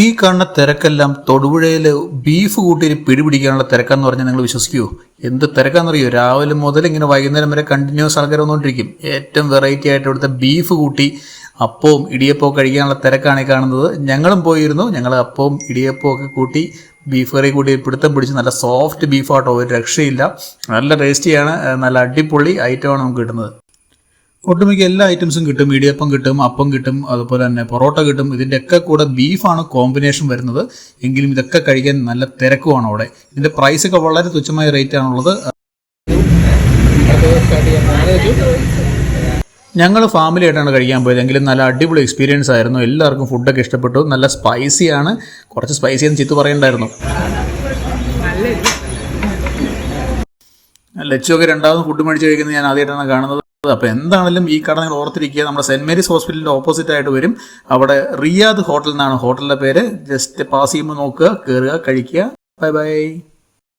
ഈ കാണുന്ന തിരക്കെല്ലാം തൊടുപുഴയിൽ ബീഫ് കൂട്ടി പിടിപിടിക്കാനുള്ള തിരക്കാന്ന് പറഞ്ഞാൽ നിങ്ങൾ വിശ്വസിക്കുമോ? എന്ത് തിരക്കാണെന്നറിയോ? രാവിലെ മുതൽ ഇങ്ങനെ വൈകുന്നേരം വരെ കണ്ടിന്യൂസ് ആൾക്കാർ വന്നുകൊണ്ടിരിക്കും. ഏറ്റവും വെറൈറ്റി ആയിട്ട് ഇവിടുത്തെ ബീഫ് കൂട്ടി അപ്പവും ഇടിയപ്പവും കഴിക്കാനുള്ള തിരക്കാണ് ഈ കാണുന്നത്. ഞങ്ങളും പോയിരുന്നു. ഞങ്ങൾ അപ്പവും ഇടിയപ്പവും ഒക്കെ കൂട്ടി ബീഫ് കറി കൂട്ടി പിടുത്തം പിടിച്ച് നല്ല സോഫ്റ്റ് ബീഫാട്ടോ, ഒരു രക്ഷയില്ല. നല്ല ടേസ്റ്റിയാണ്, നല്ല അടിപൊളി ഐറ്റമാണ് നമുക്ക് കിട്ടുന്നത്. ഒട്ടുമിക്ക എല്ലാ ഐറ്റംസും കിട്ടും. ഇടിയപ്പം കിട്ടും, അപ്പം കിട്ടും, അതുപോലെ തന്നെ പൊറോട്ട കിട്ടും. ഇതിൻ്റെയൊക്കെ കൂടെ ബീഫാണ് കോമ്പിനേഷൻ വരുന്നത്. എങ്കിലും ഇതൊക്കെ കഴിക്കാൻ നല്ല തിരക്കുമാണ് അവിടെ. ഇതിൻ്റെ പ്രൈസൊക്കെ വളരെ തുച്ഛമായ റേറ്റ് ആണുള്ളത്. ഞങ്ങൾ ഫാമിലി ആയിട്ടാണ് കഴിക്കാൻ പോയത്. എങ്കിലും നല്ല അടിപൊളി എക്സ്പീരിയൻസ് ആയിരുന്നു. എല്ലാവർക്കും ഫുഡൊക്കെ ഇഷ്ടപ്പെട്ടു. നല്ല സ്പൈസിയാണ്, കുറച്ച് സ്പൈസി എന്ന് ചിത്തു പറയണ്ടായിരുന്നു. ലച്ചുവൊക്കെ രണ്ടാമത് ഫുഡ് മേടിച്ച് കഴിക്കുന്നത് ഞാൻ ആദ്യമായിട്ടാണ് കാണുന്നത്. അപ്പോൾ എന്താണെങ്കിലും ഈ കട നിങ്ങൾ ഓർത്തിരിക്കുക. നമ്മുടെ സെന്റ് മേരീസ് ഹോസ്പിറ്റലിൻ്റെ ഓപ്പോസിറ്റ് ആയിട്ട് വരും. അവിടെ റിയാദ് ഹോട്ടൽ എന്നാണ് ഹോട്ടലിൻ്റെ പേര്. ജസ്റ്റ് പാസ് ചെയ്യുമ്പോൾ നോക്കുക, കയറുക, കഴിക്കുക. Bye bye.